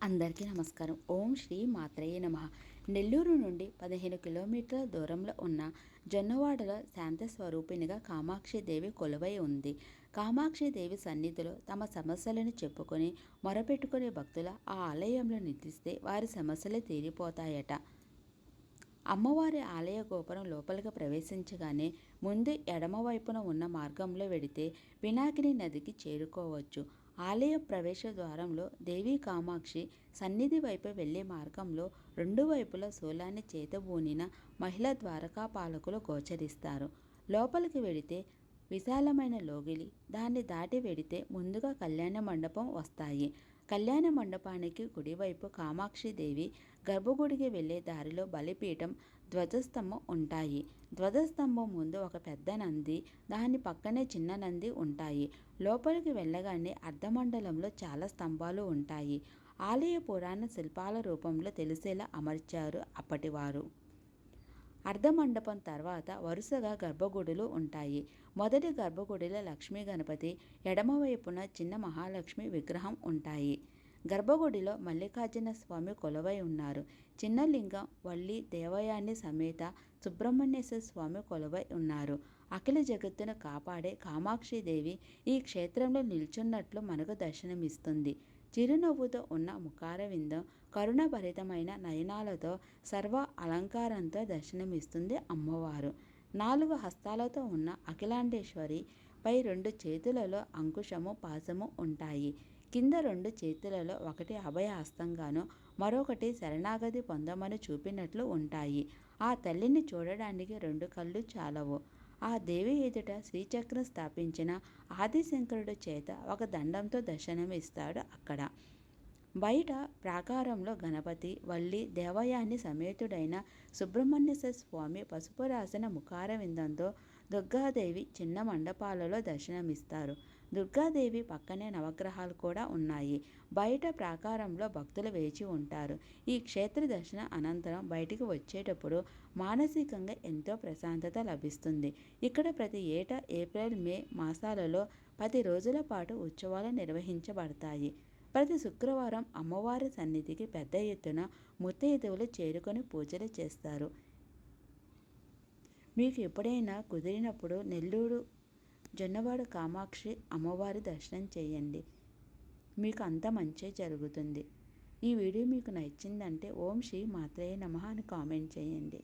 అందరికీ నమస్కారం. ఓం శ్రీ మాత్రేయ నమః. నెల్లూరు నుండి 15 కిలోమీటర్ల దూరంలో ఉన్న జొన్నవాడలో శాంత స్వరూపిణిగా కామాక్షిదేవి కొలువై ఉంది. కామాక్షిదేవి సన్నిధిలో తమ సమస్యలను చెప్పుకొని మొరపెట్టుకునే భక్తుల ఆ ఆలయంలో నిద్రిస్తే వారి సమస్యలు తీరిపోతాయట. అమ్మవారి ఆలయ గోపురం లోపలికి ప్రవేశించగానే ముందు ఎడమవైపున ఉన్న మార్గంలో వెడితే పినాకిని నదికి చేరుకోవచ్చు. ఆలయ ప్రవేశ ద్వారంలో దేవీ కామాక్షి సన్నిధి వైపు వెళ్లే మార్గంలో రెండు వైపుల శూలాన్ని చేతబూనిన మహిళా ద్వారకాపాలకులు గోచరిస్తారు. లోపలికి వెడితే విశాలమైన లోగిలి, దాన్ని దాటి వెడితే ముందుగా కళ్యాణ మండపం వస్తాయి. కళ్యాణ మండపానికి కుడివైపు కామాక్షిదేవి, గర్భగుడికి వెళ్లే దారిలో బలిపీఠం, ధ్వజస్తంభం ఉంటాయి. ధ్వజస్తంభం ముందు ఒక పెద్ద నంది, దాని పక్కనే చిన్న నంది ఉంటాయి. లోపలికి వెళ్ళగానే అర్ధమండలంలో చాలా స్తంభాలు ఉంటాయి. ఆలయ పురాణ శిల్పాల రూపంలో తెలిసేలా అమర్చారు అప్పటివారు. అర్ధమండపం తర్వాత వరుసగా గర్భగుడులు ఉంటాయి. మొదటి గర్భగుడిలో లక్ష్మీ గణపతి, ఎడమవైపున చిన్న మహాలక్ష్మి విగ్రహం ఉంటాయి. గర్భగుడిలో మల్లికార్జున స్వామి కొలువై ఉన్నారు. చిన్న లింగం, వల్లి దేవయాని సమేత సుబ్రహ్మణ్యేశ్వర స్వామి కొలువై ఉన్నారు. అఖిల జగత్తును కాపాడే కామాక్షిదేవి ఈ క్షేత్రంలో నిల్చున్నట్లు మనకు దర్శనమిస్తుంది. చిరునవ్వుతో ఉన్న ముఖారవిందం, కరుణభరితమైన నయనాలతో సర్వ అలంకారంతో దర్శనమిస్తుంది అమ్మవారు. 4 హస్తాలతో ఉన్న అఖిలాండేశ్వరి పై 2 చేతులలో అంకుశము, పాశము ఉంటాయి. కింద 2 చేతులలో ఒకటి అభయ హస్తంగాను, మరొకటి శరణాగతి పొందమని చూపినట్లు ఉంటాయి. ఆ తల్లిని చూడడానికి 2 కళ్ళు చాలవు. ఆ దేవి ఎదుట శ్రీచక్రం స్థాపించిన ఆదిశంకరుడి చేత ఒక దండంతో దర్శనమిస్తాడు అక్కడ. బయట ప్రాకారంలో గణపతి, వల్లి దేవయాని సమేతుడైన సుబ్రహ్మణ్యేశ్వర స్వామి పసుపు రాసిన ముఖారవిందంతో, దుర్గాదేవి చిన్న మండపాలలో దర్శనమిస్తారు. దుర్గాదేవి పక్కనే నవగ్రహాలు కూడా ఉన్నాయి. బయట ప్రాకారంలో భక్తులు వేచి ఉంటారు. ఈ క్షేత్ర దర్శనం అనంతరం బయటికి వచ్చేటప్పుడు మానసికంగా ఎంతో ప్రశాంతత లభిస్తుంది. ఇక్కడ ప్రతి ఏటా ఏప్రిల్, మే మాసాలలో 10 రోజుల పాటు ఉత్సవాలు నిర్వహించబడతాయి. ప్రతి శుక్రవారం అమ్మవారి సన్నిధికి పెద్ద ఎత్తున ముత్తైదువులు చేరుకొని పూజలు చేస్తారు. మీకు ఎప్పుడైనా కుదిరినప్పుడు నెల్లూరు జొన్నవాడ కామాక్షి అమ్మవారి దర్శనం చేయండి. మీకు అంత మంచే జరుగుతుంది. ఈ వీడియో మీకు నచ్చిందంటే ఓం శ్రీ మాత్రేయ నమః అని కామెంట్ చేయండి.